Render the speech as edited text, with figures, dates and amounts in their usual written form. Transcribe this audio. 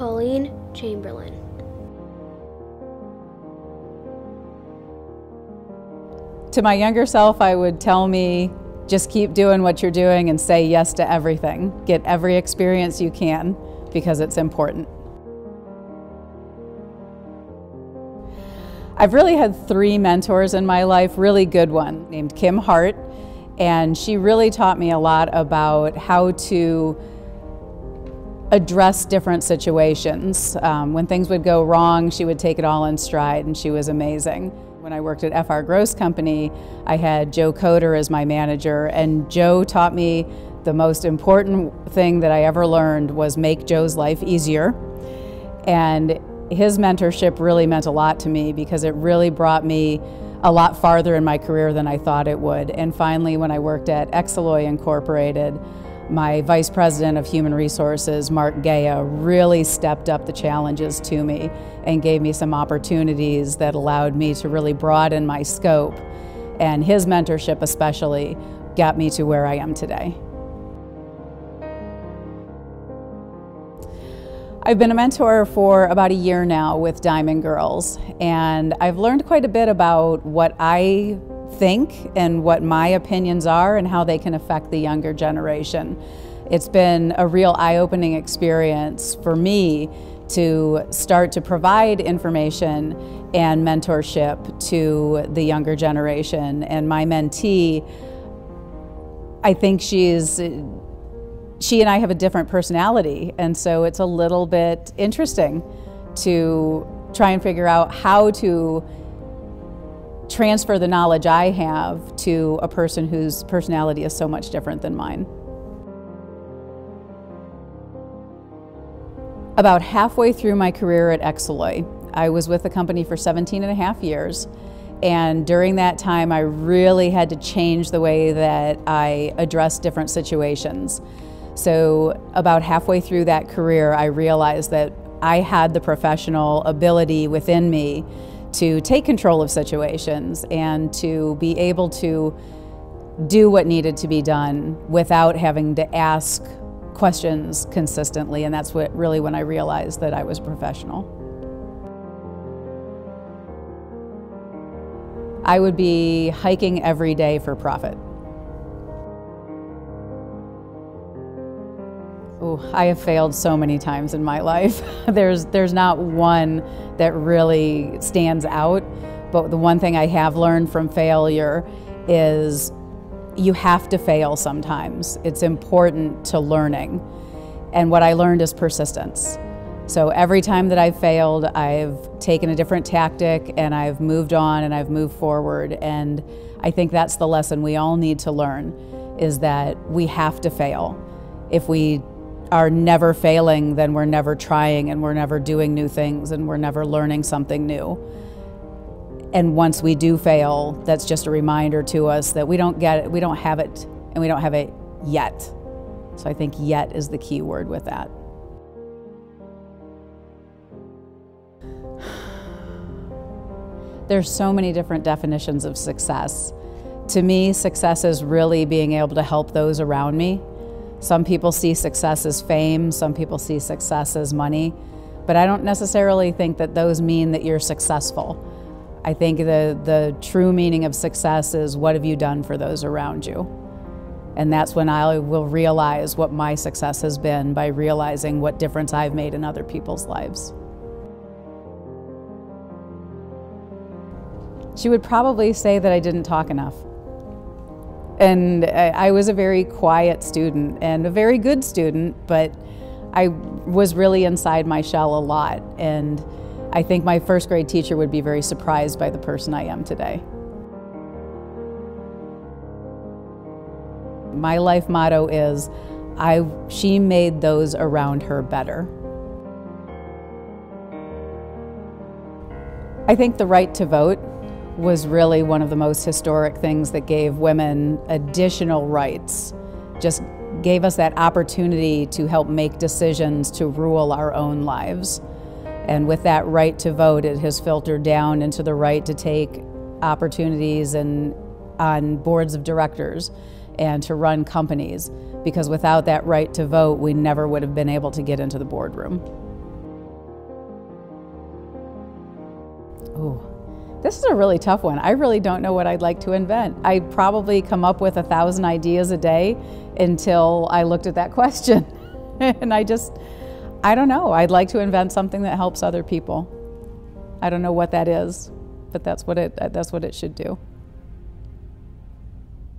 Colleen, Chamberlain. To my younger self, I would tell me, just keep doing what you're doing and say yes to everything. Get every experience you can because it's important. I've really had 3 mentors in my life, really good one, named Kim Hart, and she really taught me a lot about how to address different situations. When things would go wrong, she would take it all in stride, and she was amazing. When I worked at F.R. Gross Company, I had Joe Coder as my manager, and Joe taught me the most important thing that I ever learned was make Joe's life easier. And his mentorship really meant a lot to me because it really brought me a lot farther in my career than I thought it would. And finally, when I worked at Exaloy Incorporated, my Vice President of Human Resources, Mark Gaya, really stepped up the challenges to me and gave me some opportunities that allowed me to really broaden my scope. And his mentorship especially got me to where I am today. I've been a mentor for about a year now with Diamond Girls, and I've learned quite a bit about what I think and what my opinions are and how they can affect the younger generation. It's been a real eye-opening experience for me to start to provide information and mentorship to the younger generation. And my mentee, I think she and I have a different personality, and so it's a little bit interesting to try and figure out how to transfer the knowledge I have to a person whose personality is so much different than mine. About halfway through my career at Exaloy, I was with the company for 17.5 years, and during that time I really had to change the way that I addressed different situations. So about halfway through that career, I realized that I had the professional ability within me to take control of situations and to be able to do what needed to be done without having to ask questions consistently. And that's really when I realized that I was professional. I would be hiking every day for profit. Ooh, I have failed so many times in my life. There's not one that really stands out, but the one thing I have learned from failure is you have to fail sometimes. It's important to learning. And what I learned is persistence. So every time that I've failed, I've taken a different tactic and I've moved on and I've moved forward. And I think that's the lesson we all need to learn, is that we have to fail. If we are never failing, then we're never trying and we're never doing new things and we're never learning something new. And once we do fail, that's just a reminder to us that we don't get it, we don't have it, and we don't have it yet. So I think yet is the key word with that. There's so many different definitions of success. To me, success is really being able to help those around me. Some people see success as fame, some people see success as money, but I don't necessarily think that those mean that you're successful. I think the true meaning of success is what have you done for those around you? And that's when I will realize what my success has been, by realizing what difference I've made in other people's lives. She would probably say that I didn't talk enough. And I was a very quiet student and a very good student, but I was really inside my shell a lot. And I think my first grade teacher would be very surprised by the person I am today. My life motto is, she made those around her better. I think the right to vote was really one of the most historic things that gave women additional rights, just gave us that opportunity to help make decisions to rule our own lives. And with that right to vote, it has filtered down into the right to take opportunities on boards of directors and to run companies, because without that right to vote, we never would have been able to get into the boardroom. Ooh, this is a really tough one. I really don't know what I'd like to invent. I'd probably come up with 1,000 ideas a day until I looked at that question. And I don't know. I'd like to invent something that helps other people. I don't know what that is, but that's what it should do.